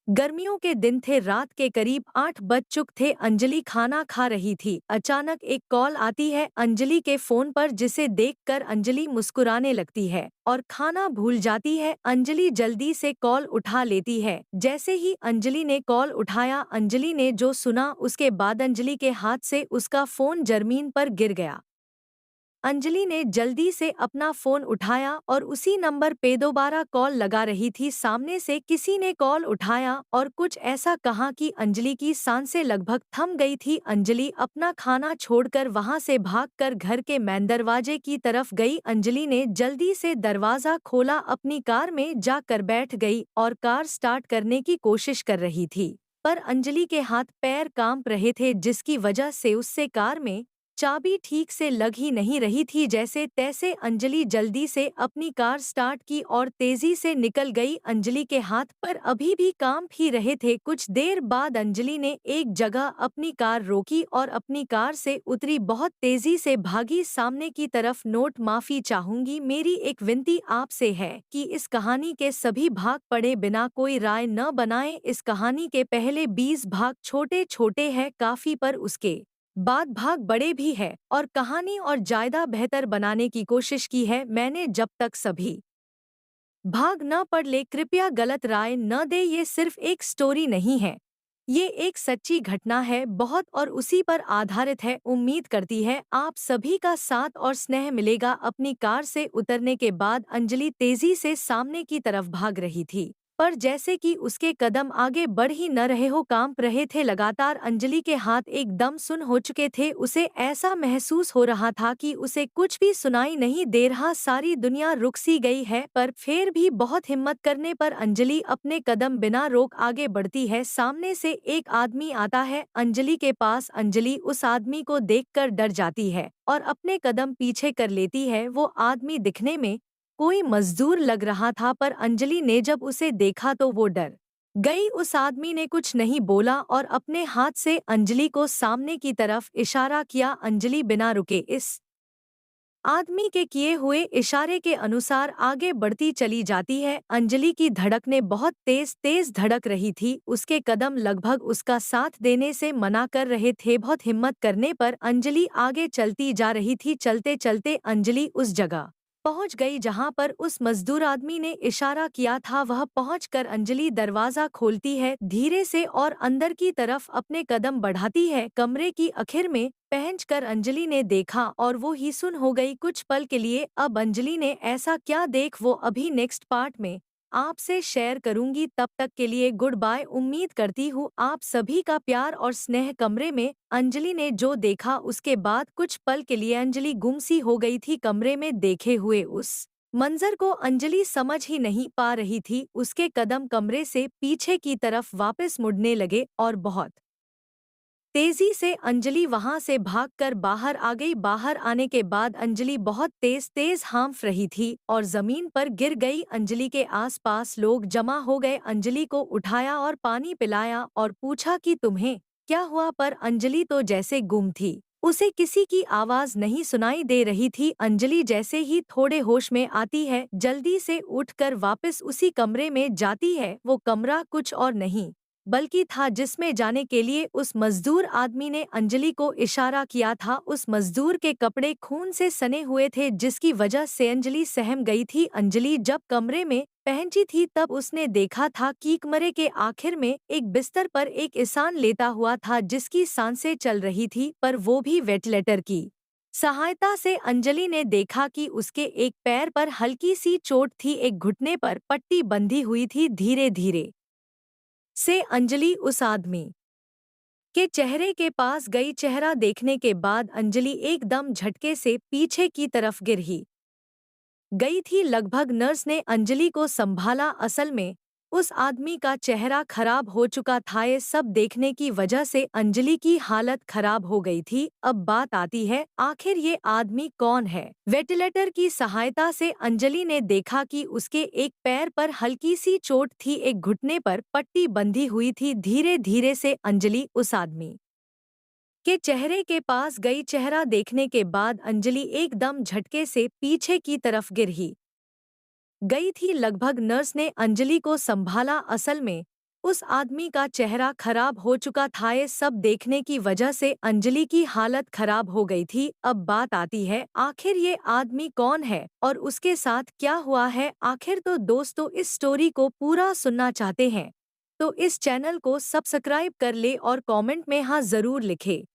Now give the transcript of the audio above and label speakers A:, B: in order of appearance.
A: गर्मियों के दिन थे, रात के करीब 8 बज चुके थे। अंजलि खाना खा रही थी। अचानक एक कॉल आती है अंजलि के फोन पर, जिसे देखकर अंजलि मुस्कुराने लगती है और खाना भूल जाती है। अंजलि जल्दी से कॉल उठा लेती है। जैसे ही अंजलि ने कॉल उठाया, अंजलि ने जो सुना उसके बाद अंजलि के हाथ से उसका फोन जमीन पर गिर गया। अंजलि ने जल्दी से अपना फोन उठाया और उसी नंबर पे दोबारा कॉल लगा रही थी। सामने से किसी ने कॉल उठाया और कुछ ऐसा कहा कि अंजलि की सांसें लगभग थम गई थी। अंजलि अपना खाना छोड़कर वहां से भागकर घर के मेन दरवाजे की तरफ गई। अंजलि ने जल्दी से दरवाजा खोला, अपनी कार में जाकर बैठ गई और कार स्टार्ट करने की कोशिश कर रही थी। पर अंजलि के हाथ पैर कांप रहे थे, जिसकी वजह से उससे कार में चाबी ठीक से लग ही नहीं रही थी। जैसे तैसे अंजलि जल्दी से अपनी कार स्टार्ट की और तेजी से निकल गई। अंजलि के हाथ पर अभी भी कांप ही रहे थे। कुछ देर बाद अंजलि ने एक जगह अपनी कार रोकी और अपनी कार से उतरी, बहुत तेजी से भागी सामने की तरफ। नोट: माफी चाहूंगी, मेरी एक विनती आपसे है कि इस कहानी के सभी भाग पढ़े बिना कोई राय न बनाएं। इस कहानी के पहले 20 भाग छोटे छोटे हैं काफी, पर उसके बाद भाग बड़े भी है और कहानी और ज्यादा बेहतर बनाने की कोशिश की है मैंने। जब तक सभी भाग न पढ़ ले, कृपया गलत राय न दे। ये सिर्फ एक स्टोरी नहीं है, ये एक सच्ची घटना है बहुत, और उसी पर आधारित है। उम्मीद करती है आप सभी का साथ और स्नेह मिलेगा। अपनी कार से उतरने के बाद अंजलि तेजी से सामने की तरफ भाग रही थी, पर जैसे कि उसके कदम आगे बढ़ ही न रहे हो, कांप रहे थे लगातार। अंजलि के हाथ एकदम सुन्न हो चुके थे। उसे ऐसा महसूस हो रहा था कि उसे कुछ भी सुनाई नहीं दे रहा, सारी दुनिया रुक सी गई है। पर फिर भी बहुत हिम्मत करने पर अंजलि अपने कदम बिना रोक आगे बढ़ती है। सामने से एक आदमी आता है अंजलि के पास। अंजलि उस आदमी को देखकर डर जाती है और अपने कदम पीछे कर लेती है। वो आदमी दिखने में कोई मजदूर लग रहा था, पर अंजलि ने जब उसे देखा तो वो डर गई। उस आदमी ने कुछ नहीं बोला और अपने हाथ से अंजलि को सामने की तरफ इशारा किया। अंजलि बिना रुके इस आदमी के किए हुए इशारे के अनुसार आगे बढ़ती चली जाती है। अंजलि की धड़कनें बहुत तेज तेज धड़क रही थी। उसके कदम लगभग उसका साथ देने से मना कर रहे थे। बहुत हिम्मत करने पर अंजलि आगे चलती जा रही थी। चलते चलते अंजलि उस जगह पहुंच गई जहां पर उस मजदूर आदमी ने इशारा किया था। वह पहुंचकर अंजलि दरवाजा खोलती है धीरे से और अंदर की तरफ अपने कदम बढ़ाती है। कमरे की आखिर में पहुंचकर अंजलि ने देखा और वो ही सुन हो गई कुछ पल के लिए। अब अंजलि ने ऐसा क्या देख, वो अभी नेक्स्ट पार्ट में आपसे शेयर करूंगी। तब तक के लिए गुड बाय। उम्मीद करती हूँ आप सभी का प्यार और स्नेह। कमरे में अंजलि ने जो देखा उसके बाद कुछ पल के लिए अंजलि गुमसी हो गई थी। कमरे में देखे हुए उस मंजर को अंजलि समझ ही नहीं पा रही थी। उसके कदम कमरे से पीछे की तरफ वापस मुड़ने लगे और बहुत तेजी से अंजलि वहां से भागकर बाहर आ गई। बाहर आने के बाद अंजलि बहुत तेज तेज हाँफ रही थी और जमीन पर गिर गई। अंजलि के आसपास लोग जमा हो गए। अंजलि को उठाया और पानी पिलाया और पूछा कि तुम्हें क्या हुआ, पर अंजलि तो जैसे गुम थी। उसे किसी की आवाज नहीं सुनाई दे रही थी। अंजलि जैसे ही थोड़े होश में आती है, जल्दी से उठकर वापस उसी कमरे में जाती है। वो कमरा कुछ और नहीं बल्कि था जिसमें जाने के लिए उस मजदूर आदमी ने अंजलि को इशारा किया था। उस मजदूर के कपड़े खून से सने हुए थे, जिसकी वजह से अंजलि सहम गई थी। अंजलि जब कमरे में पहुंची थी तब उसने देखा था कि कमरे के आखिर में एक बिस्तर पर एक इंसान लेटा हुआ था, जिसकी सांसें चल रही थी, पर वो भी वेंटिलेटर की सहायता से। अंजलि ने देखा कि उसके एक पैर पर हल्की सी चोट थी, एक घुटने पर पट्टी बंधी हुई थी। धीरे धीरे से अंजलि उस आदमी के चेहरे के पास गई। चेहरा देखने के बाद अंजलि एकदम झटके से पीछे की तरफ गिर ही गई थी। लगभग नर्स ने अंजलि को संभाला। असल में उस आदमी का चेहरा खराब हो चुका था। ये सब देखने की वजह से अंजलि की हालत खराब हो गई थी। अब बात आती है, आखिर ये आदमी कौन है। वेंटिलेटर की सहायता से अंजलि ने देखा कि उसके एक पैर पर हल्की सी चोट थी, एक घुटने पर पट्टी बंधी हुई थी। धीरे धीरे से अंजलि उस आदमी के चेहरे के पास गई। चेहरा देखने के बाद अंजलि एकदम झटके से पीछे की तरफ गिर ही गई थी। लगभग नर्स ने अंजलि को संभाला। असल में उस आदमी का चेहरा खराब हो चुका था। ये सब देखने की वजह से अंजलि की हालत खराब हो गई थी। अब बात आती है, आखिर ये आदमी कौन है और उसके साथ क्या हुआ है आखिर। तो दोस्तों, इस स्टोरी को पूरा सुनना चाहते हैं तो इस चैनल को सब्सक्राइब कर ले और कमेंट में हाँ जरूर लिखे।